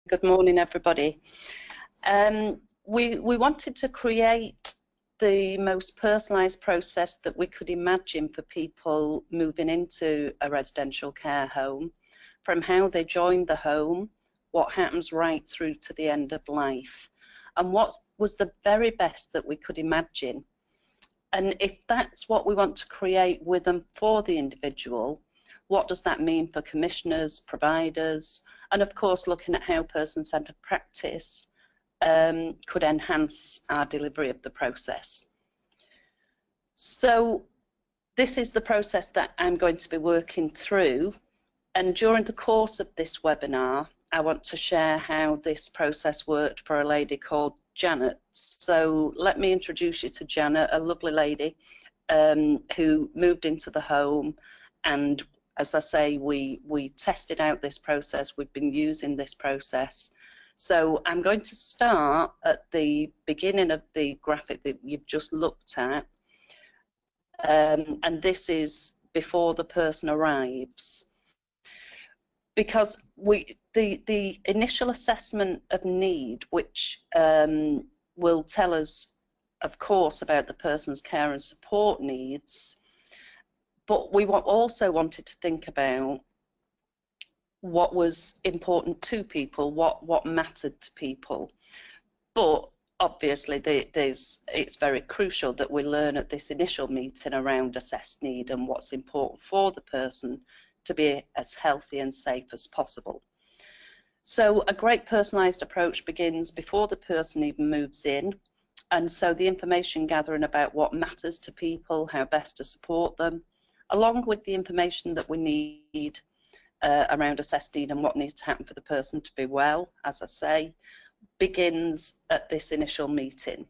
Good morning, everybody. We wanted to create the most personalised process that we could imagine for people moving into a residential care home, from how they join the home, what happens right through to the end of life, and what was the very best that we could imagine. And if that's what we want to create with and for the individual, what does that mean for commissioners, providers, and of course looking at how person-centred practice could enhance our delivery of the process. So this is the process that I'm going to be working through, and during the course of this webinar I want to share how this process worked for a lady called Janet. So let me introduce you to Janet, a lovely lady who moved into the home, and as I say, we tested out this process. We've been using this process. So I'm going to start at the beginning of the graphic that you've just looked at, and this is before the person arrives. Because the initial assessment of need, which will tell us, of course, about the person's care and support needs, but we also wanted to think about what was important to people, what mattered to people. But obviously it's very crucial that we learn at this initial meeting around assessed need and what's important for the person to be as healthy and safe as possible. So a great personalised approach begins before the person even moves in, and so the information gathering about what matters to people, how best to support them, along with the information that we need around assessed need and what needs to happen for the person to be well, as I say, begins at this initial meeting.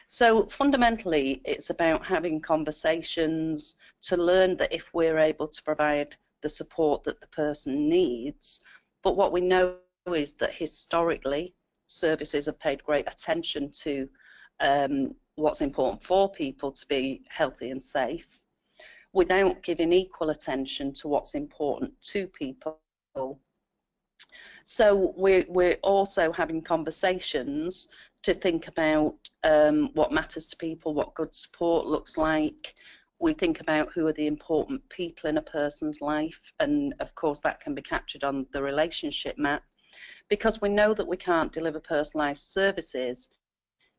So fundamentally it's about having conversations to learn that if we're able to provide the support that the person needs, but what we know is that historically services have paid great attention to what's important for people to be healthy and safe, without giving equal attention to what's important to people. So we're also having conversations to think about what matters to people, what good support looks like. We think about who are the important people in a person's life, and of course that can be captured on the relationship map, because we know that we can't deliver personalised services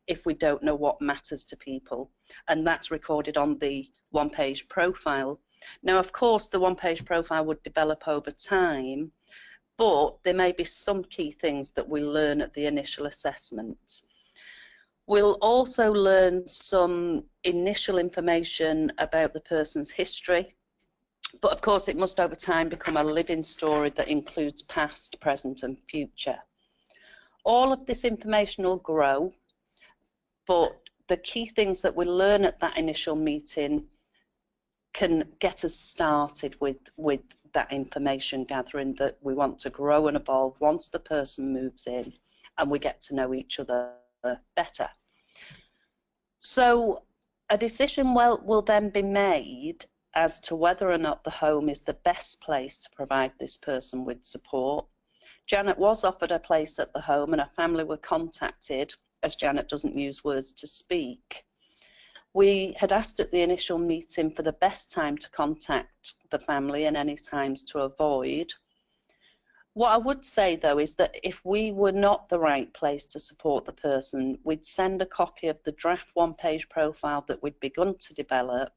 if we don't know what matters to people, and that's recorded on the one-page profile. Now, of course, the one-page profile would develop over time, but there may be some key things that we learn at the initial assessment. We'll also learn some initial information about the person's history, but of course it must over time become a living story that includes past, present and future. All of this information will grow, but the key things that we learn at that initial meeting can get us started with that information gathering that we want to grow and evolve once the person moves in and we get to know each other better. So a decision will then be made as to whether or not the home is the best place to provide this person with support. Janet was offered a place at the home and her family were contacted, as Janet doesn't use words to speak. We had asked at the initial meeting for the best time to contact the family and any times to avoid. What I would say though is that if we were not the right place to support the person, we'd send a copy of the draft one-page profile that we'd begun to develop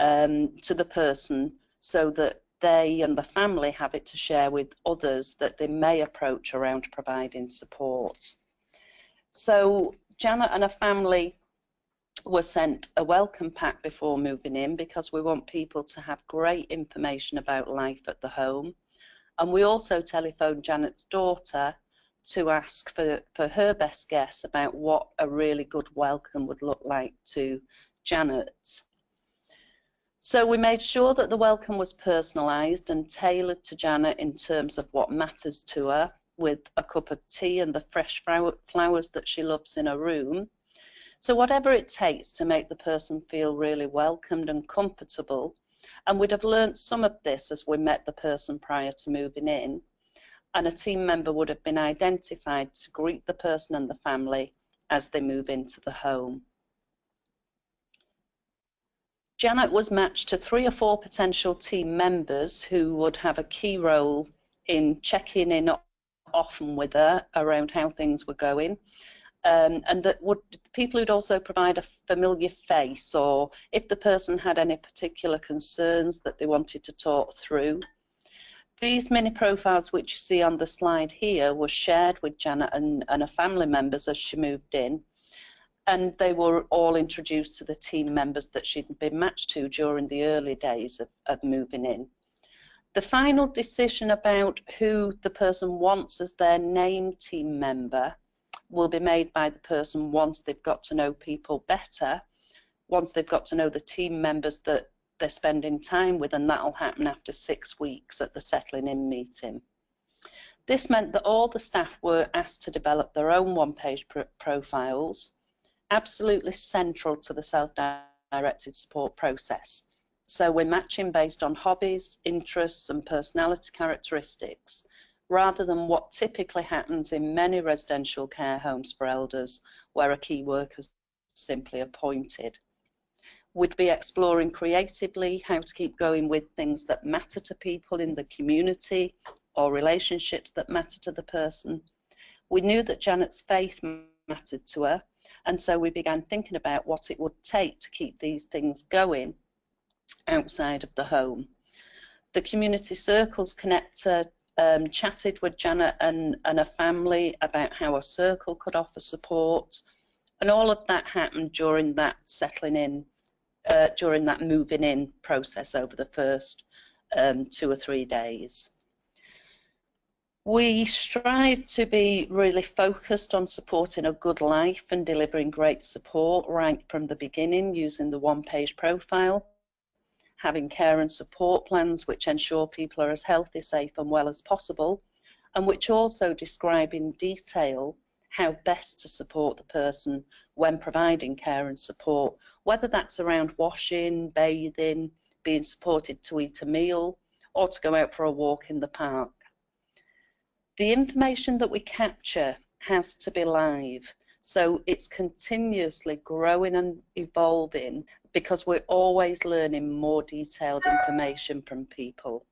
to the person, so that they and the family have it to share with others that they may approach around providing support. So Janet and her family were sent a welcome pack before moving in, because we want people to have great information about life at the home. And we also telephoned Janet's daughter to ask for her best guess about what a really good welcome would look like to Janet. So we made sure that the welcome was personalised and tailored to Janet in terms of what matters to her, with a cup of tea and the fresh flowers that she loves in her room. So whatever it takes to make the person feel really welcomed and comfortable, and we'd have learnt some of this as we met the person prior to moving in, and a team member would have been identified to greet the person and the family as they move into the home. Janet was matched to 3 or 4 potential team members who would have a key role in checking in often with her around how things were going, and that would people who'd also provide a familiar face, or if the person had any particular concerns that they wanted to talk through. These mini profiles which you see on the slide here were shared with Janet and her family members as she moved in, and they were all introduced to the team members that she'd been matched to during the early days of moving in. The final decision about who the person wants as their named team member will be made by the person once they've got to know people better, once they've got to know the team members that they're spending time with, and that'll happen after 6 weeks at the settling in meeting. This meant that all the staff were asked to develop their own one-page profiles, absolutely central to the self-directed support process. So we're matching based on hobbies, interests and personality characteristics, rather than what typically happens in many residential care homes for elders, where a key worker is simply appointed. We'd be exploring creatively how to keep going with things that matter to people in the community or relationships that matter to the person. We knew that Janet's faith mattered to her, and so we began thinking about what it would take to keep these things going outside of the home. The community circles connector chatted with Janet and her family about how a circle could offer support, and all of that happened during that settling in, during that moving in process over the first 2 or 3 days. We strive to be really focused on supporting a good life and delivering great support right from the beginning, using the one-page profile, having care and support plans which ensure people are as healthy, safe and well as possible, and which also describe in detail how best to support the person when providing care and support, whether that's around washing, bathing, being supported to eat a meal, or to go out for a walk in the park. The information that we capture has to be live, so it's continuously growing and evolving because we're always learning more detailed information from people.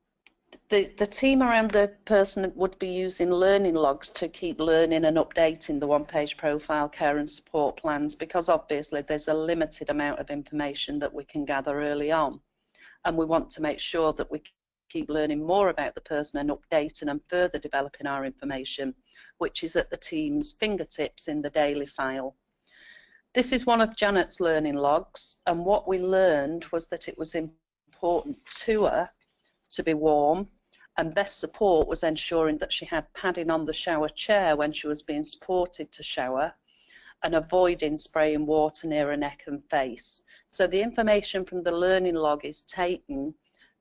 The team around the person would be using learning logs to keep learning and updating the one-page profile, care and support plans, because obviously there's a limited amount of information that we can gather early on, and we want to make sure that we keep learning more about the person and updating and further developing our information, which is at the team's fingertips in the daily file. This is one of Janet's learning logs, and what we learned was that it was important to her to be warm, and best support was ensuring that she had padding on the shower chair when she was being supported to shower, and avoiding spraying water near her neck and face. So the information from the learning log is taken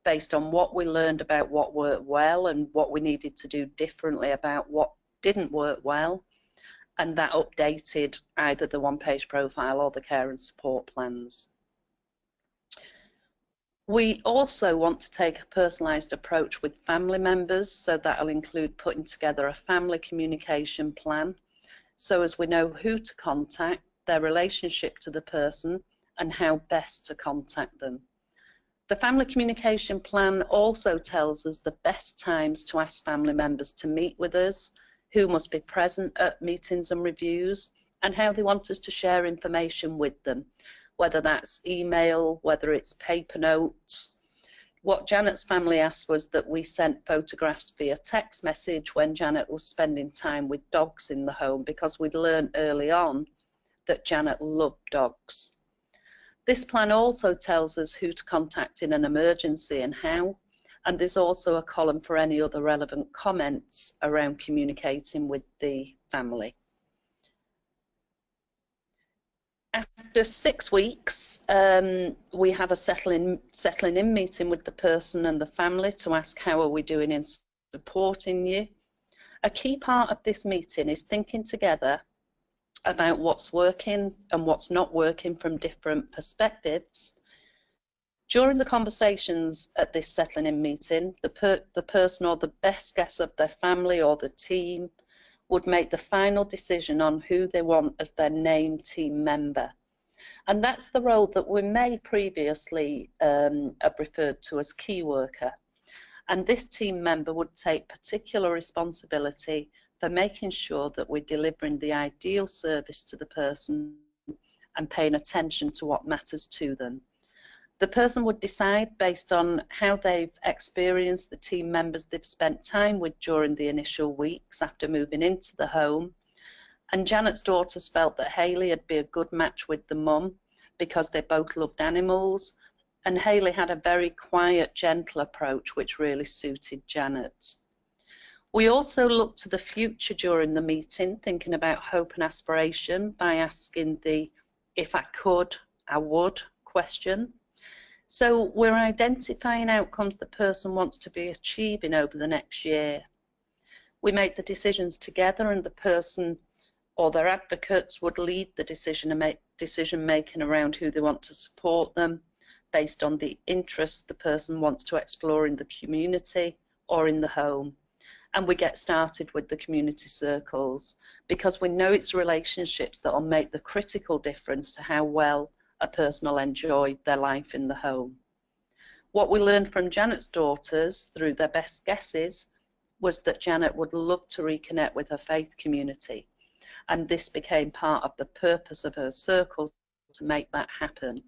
based on what we learned about what worked well and what we needed to do differently about what didn't work well, and that updated either the one-page profile or the care and support plans. We also want to take a personalised approach with family members, so that'll include putting together a family communication plan, so as we know who to contact, their relationship to the person, and how best to contact them. The family communication plan also tells us the best times to ask family members to meet with us, who must be present at meetings and reviews, and how they want us to share information with them, whether that's email, whether it's paper notes. What Janet's family asked was that we sent photographs via text message when Janet was spending time with dogs in the home, because we'd learned early on that Janet loved dogs. This plan also tells us who to contact in an emergency and how, and there's also a column for any other relevant comments around communicating with the family. After 6 weeks, we have a settling in meeting with the person and the family to ask how are we doing in supporting you. A key part of this meeting is thinking together about what's working and what's not working from different perspectives, During the conversations at this settling in meeting, the person or the best guess of their family or the team would make the final decision on who they want as their named team member. And that's the role that we may previously have referred to as key worker. And this team member would take particular responsibility for making sure that we're delivering the ideal service to the person and paying attention to what matters to them. The person would decide based on how they've experienced the team members they've spent time with during the initial weeks after moving into the home. And Janet's daughters felt that Hayley would be a good match with the mum because they both loved animals, and Hayley had a very quiet, gentle approach which really suited Janet. We also looked to the future during the meeting, thinking about hope and aspiration by asking the "if I could, I would" question. So we're identifying outcomes the person wants to be achieving over the next year. We make the decisions together, and the person or their advocates would lead the decision making around who they want to support them based on the interest the person wants to explore in the community or in the home. And we get started with the community circles because we know it's relationships that will make the critical difference to how well a person will enjoy their life in the home. What we learned from Janet's daughters through their best guesses was that Janet would love to reconnect with her faith community, and this became part of the purpose of her circle to make that happen.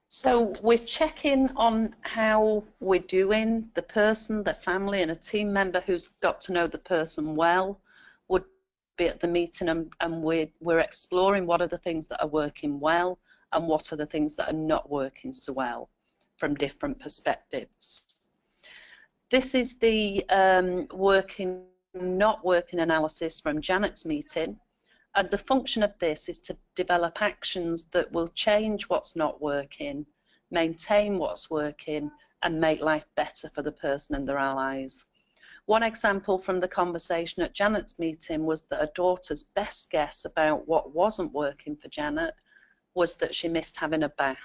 So we're checking on how we're doing. The person, the family, and a team member who's got to know the person well would be at the meeting, and we're exploring what are the things that are working well and what are the things that are not working so well from different perspectives. This is the working, not working analysis from Janet's meeting, and the function of this is to develop actions that will change what's not working, maintain what's working, and make life better for the person and their allies. One example from the conversation at Janet's meeting was that her daughter's best guess about what wasn't working for Janet was that she missed having a bath.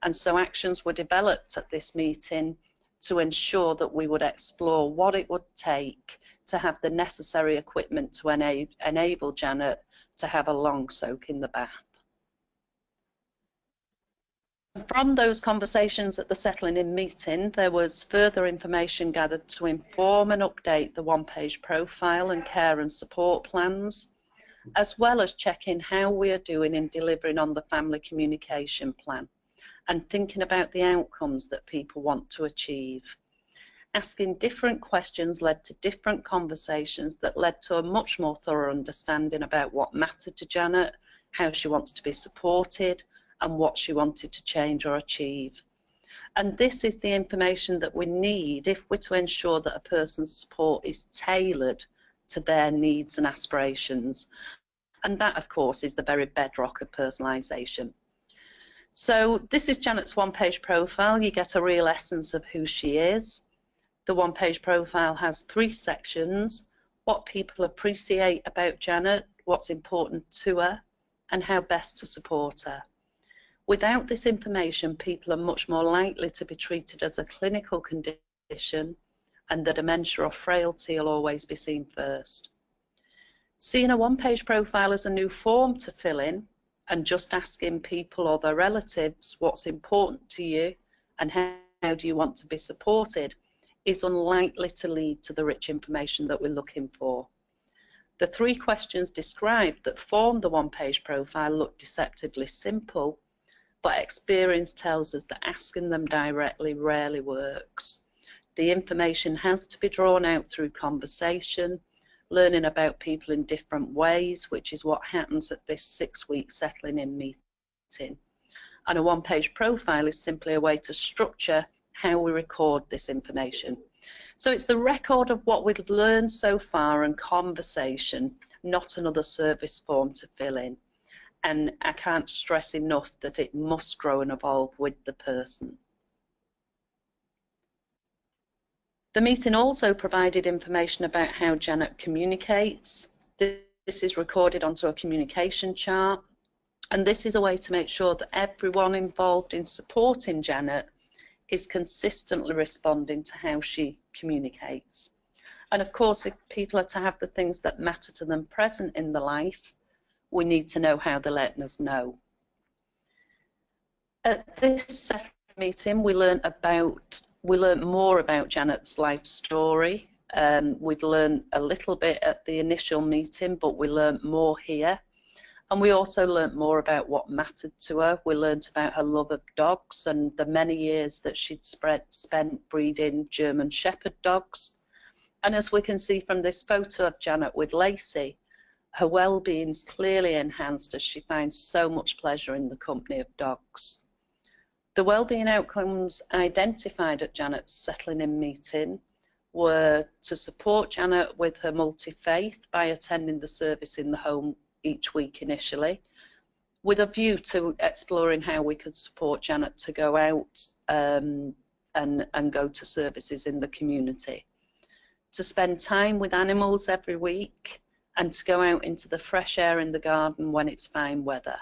And so actions were developed at this meeting to ensure that we would explore what it would take to have the necessary equipment to enable Janet to have a long soak in the bath. From those conversations at the settling in meeting, there was further information gathered to inform and update the one-page profile and care and support plans, as well as checking how we are doing in delivering on the family communication plan and thinking about the outcomes that people want to achieve. Asking different questions led to different conversations that led to a much more thorough understanding about what mattered to Janet, how she wants to be supported, and what she wanted to change or achieve. And this is the information that we need if we're to ensure that a person's support is tailored to their needs and aspirations. And that, of course, is the very bedrock of personalisation. So this is Janet's one-page profile. You get a real essence of who she is. The one-page profile has 3 sections: what people appreciate about Janet, what's important to her, and how best to support her. Without this information, people are much more likely to be treated as a clinical condition, and the dementia or frailty will always be seen first. Seeing a one-page profile as a new form to fill in and just asking people or their relatives what's important to you and how do you want to be supported is unlikely to lead to the rich information that we're looking for. The 3 questions described that form the one-page profile look deceptively simple, but experience tells us that asking them directly rarely works. The information has to be drawn out through conversation, learning about people in different ways, which is what happens at this 6-week settling in meeting. And a one-page profile is simply a way to structure how we record this information. So it's the record of what we've learned so far and conversation, not another service form to fill in. And I can't stress enough that it must grow and evolve with the person. The meeting also provided information about how Janet communicates. This is recorded onto a communication chart, And this is a way to make sure that everyone involved in supporting Janet is consistently responding to how she communicates. And of course, if people are to have the things that matter to them present in their life, we need to know how they're letting us know. At this meeting, we learned more about Janet's life story. We'd learned a little bit at the initial meeting, but we learned more here. And we also learnt more about what mattered to her. We learnt about her love of dogs and the many years that she'd spent breeding German Shepherd dogs. And as we can see from this photo of Janet with Lacey, her well-being's clearly enhanced as she finds so much pleasure in the company of dogs. The well-being outcomes identified at Janet's settling in meeting were to support Janet with her multi-faith by attending the service in the home each week initially, with a view to exploring how we could support Janet to go out and go to services in the community, to spend time with animals every week, and to go out into the fresh air in the garden when it's fine weather.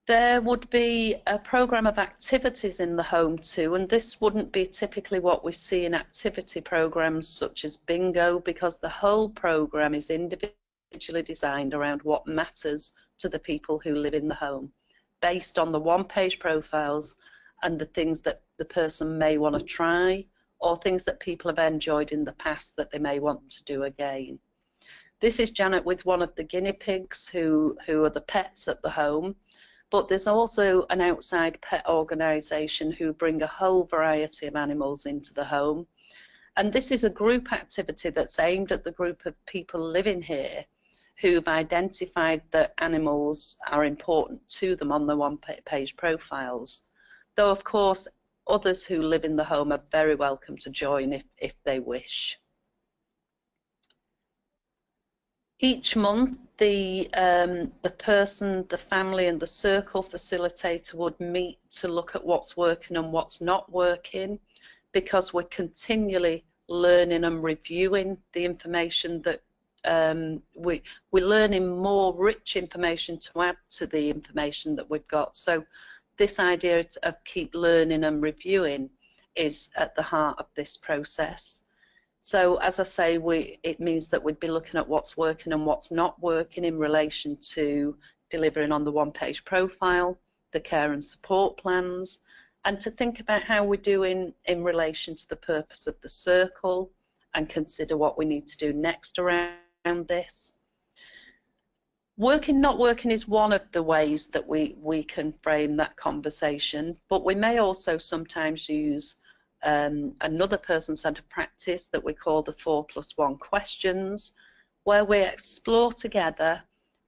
There would be a programme of activities in the home too, and this wouldn't be typically what we see in activity programmes such as bingo, because the whole programme is individually designed around what matters to the people who live in the home, based on the one-page profiles and the things that the person may want to try, or things that people have enjoyed in the past that they may want to do again. This is Janet with one of the guinea pigs who are the pets at the home, but there's also an outside pet organisation who bring a whole variety of animals into the home. And this is a group activity that's aimed at the group of people living here who've identified that animals are important to them on the one-page profiles. Though, of course, others who live in the home are very welcome to join if they wish. Each month, the person, the family and the circle facilitator would meet to look at what's working and what's not working, because we're continually learning and reviewing the information that we're learning more rich information to add to the information that we've got. So this idea of keep learning and reviewing is at the heart of this process. So as I say, it means that we'd be looking at what's working and what's not working in relation to delivering on the one-page profile, the care and support plans, and to think about how we're doing in relation to the purpose of the circle and consider what we need to do next around this. Working, not working is one of the ways that we can frame that conversation, but we may also sometimes use another person-centered practice that we call the 4+1 questions, where we explore together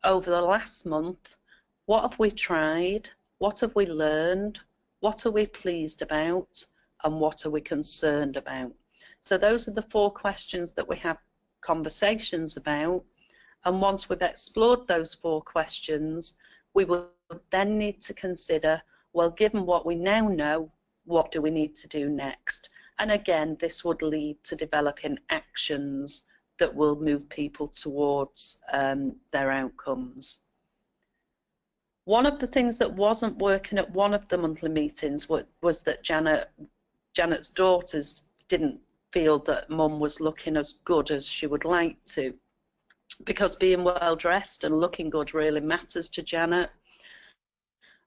over the last month, what have we tried, what have we learned, what are we pleased about, and what are we concerned about. So those are the 4 questions that we have conversations about, and once we've explored those 4 questions, we will then need to consider, well, given what we now know, what do we need to do next? And again, this would lead to developing actions that will move people towards their outcomes. One of the things that wasn't working at one of the monthly meetings was that Janet's daughters didn't feel that Mum was looking as good as she would like to, because being well dressed and looking good really matters to Janet.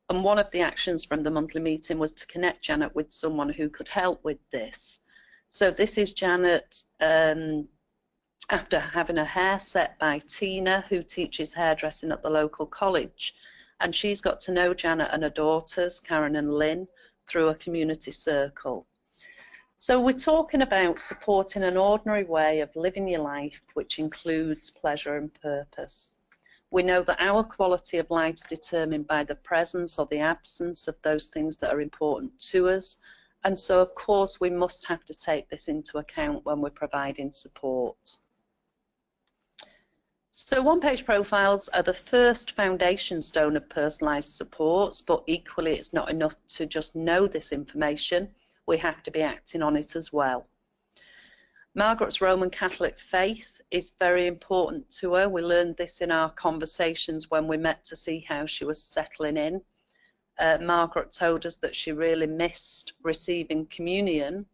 And one of the actions from the monthly meeting was to connect Janet with someone who could help with this. So this is Janet after having her hair set by Tina, who teaches hairdressing at the local college. And she's got to know Janet and her daughters, Karen and Lynn, through a community circle. So we're talking about supporting an ordinary way of living your life, which includes pleasure and purpose. We know that our quality of life is determined by the presence or the absence of those things that are important to us. And so, of course, we must have to take this into account when we're providing support. So one-page profiles are the first foundation stone of personalised supports, but equally it's not enough to just know this information. We have to be acting on it as well. Margaret's Roman Catholic faith is very important to her. We learned this in our conversations when we met to see how she was settling in. Margaret told us that she really missed receiving communion.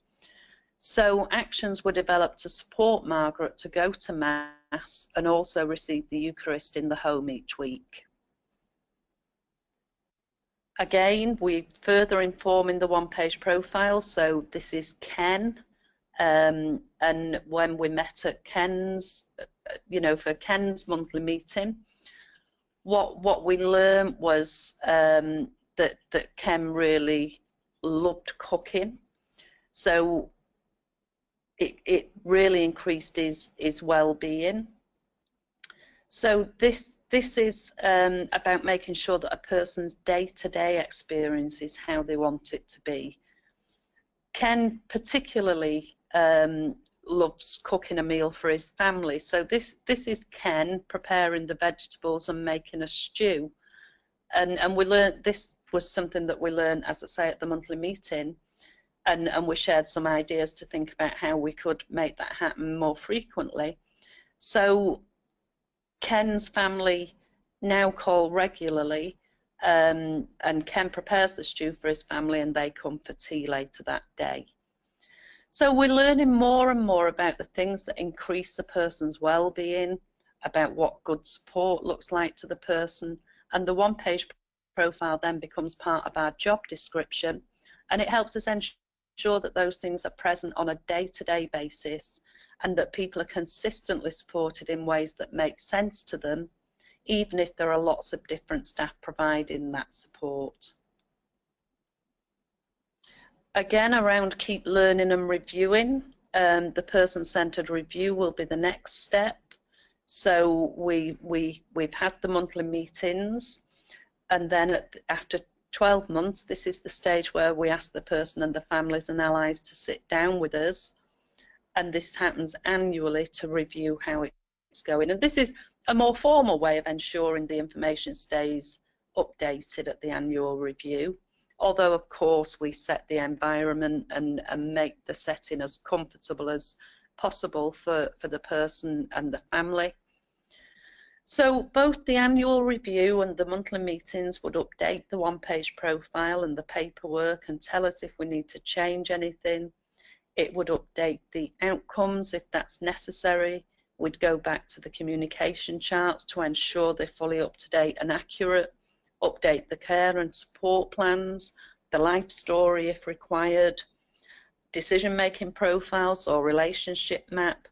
So actions were developed to support Margaret to go to Mass and also receive the Eucharist in the home each week. Again, we further inform in the one-page profile. So this is Ken. And when we met at Ken's, for Ken's monthly meeting, what we learned was that Ken really loved cooking, so it really increased his well-being. So this is about making sure that a person's day-to-day experience is how they want it to be. Ken particularly loves cooking a meal for his family. So this is Ken preparing the vegetables and making a stew. And we learned, this was something that we learned, as I say, at the monthly meeting, and we shared some ideas to think about how we could make that happen more frequently. So Ken's family now call regularly, and Ken prepares the stew for his family and they come for tea later that day. So we're learning more and more about the things that increase a person's well-being, about what good support looks like to the person, and the one-page profile then becomes part of our job description, and it helps us ensure that those things are present on a day-to-day basis and that people are consistently supported in ways that make sense to them, even if there are lots of different staff providing that support. Again, around keep learning and reviewing, the person-centered review will be the next step. So we've had the monthly meetings, and then after 12 months, this is the stage where we ask the person and the families and allies to sit down with us, and this happens annually to review how it's going. And this is a more formal way of ensuring the information stays updated at the annual review. Although, of course, we set the environment and make the setting as comfortable as possible for the person and the family. So both the annual review and the monthly meetings would update the one-page profile and the paperwork and tell us if we need to change anything. It would update the outcomes if that's necessary. We'd go back to the communication charts to ensure they're fully up to date and accurate. Update the care and support plans, the life story if required, decision-making profiles or relationship map.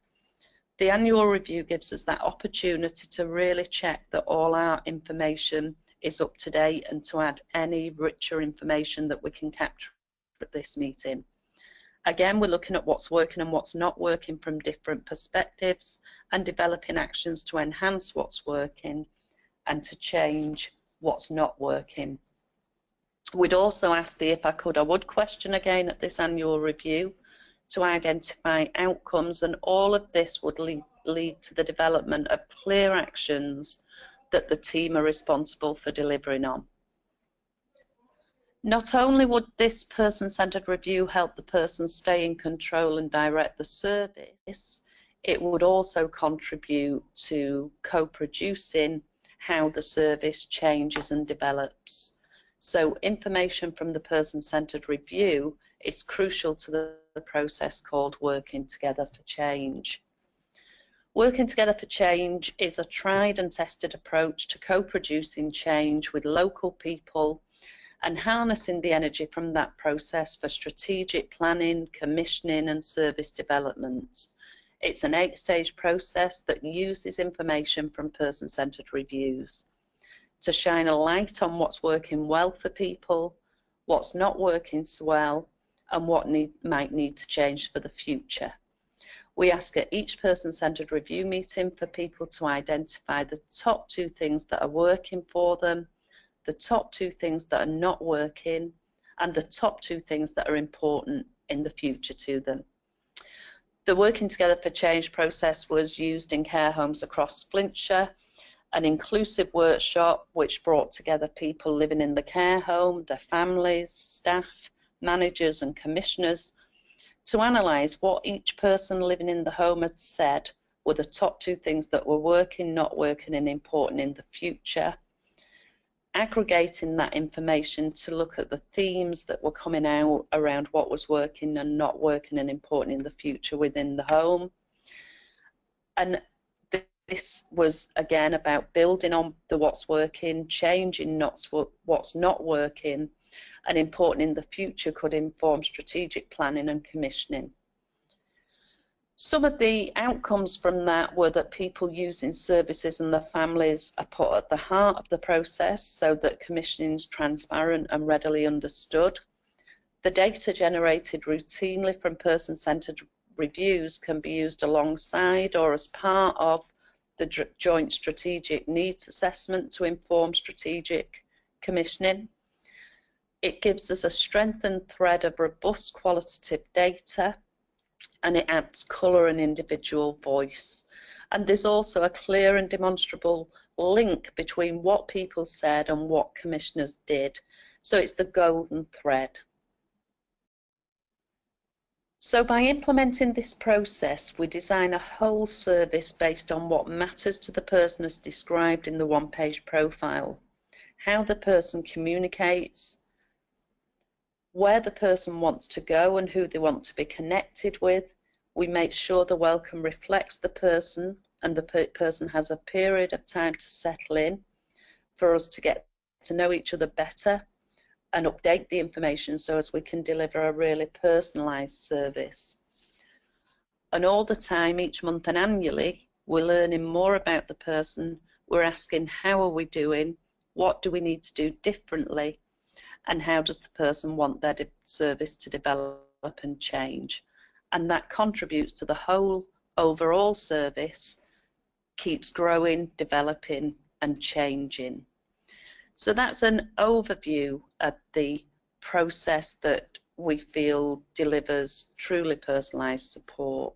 The annual review gives us that opportunity to really check that all our information is up to date and to add any richer information that we can capture at this meeting. Again, we're looking at what's working and what's not working from different perspectives and developing actions to enhance what's working and to change what's not working. We'd also ask the if I could, I would question again at this annual review to identify outcomes, and all of this would lead to the development of clear actions that the team are responsible for delivering on. Not only would this person-centered review help the person stay in control and direct the service, it would also contribute to co-producing how the service changes and develops. So information from the person-centered review is crucial to the process called Working Together for Change. Working Together for Change is a tried and tested approach to co-producing change with local people and harnessing the energy from that process for strategic planning, commissioning and service development. It's an 8-stage process that uses information from person-centered reviews to shine a light on what's working well for people, what's not working so well, and what might need to change for the future. We ask at each person-centered review meeting for people to identify the top 2 things that are working for them, the top 2 things that are not working, and the top 2 things that are important in the future to them. The Working Together for Change process was used in care homes across Flintshire, an inclusive workshop which brought together people living in the care home, their families, staff, managers and commissioners to analyse what each person living in the home had said were the top 2 things that were working, not working, and important in the future. Aggregating that information to look at the themes that were coming out around what was working and not working and important in the future within the home. And this was again about building on the what's working, changing what's not working, and important in the future could inform strategic planning and commissioning. Some of the outcomes from that were that people using services and their families are put at the heart of the process so that commissioning is transparent and readily understood. The data generated routinely from person-centred reviews can be used alongside or as part of the joint strategic needs assessment to inform strategic commissioning. It gives us a strengthened thread of robust qualitative data, and it adds colour and individual voice. And there's also a clear and demonstrable link between what people said and what commissioners did. So it's the golden thread. So by implementing this process, we design a whole service based on what matters to the person as described in the one-page profile, how the person communicates, where the person wants to go and who they want to be connected with. We make sure the welcome reflects the person and the person has a period of time to settle in for us to get to know each other better and update the information so as we can deliver a really personalised service. And all the time, each month and annually, we're learning more about the person. We're asking, how are we doing? What do we need to do differently? And how does the person want their service to develop and change? And that contributes to the whole overall service, keeps growing, developing and changing. So that's an overview of the process that we feel delivers truly personalised support.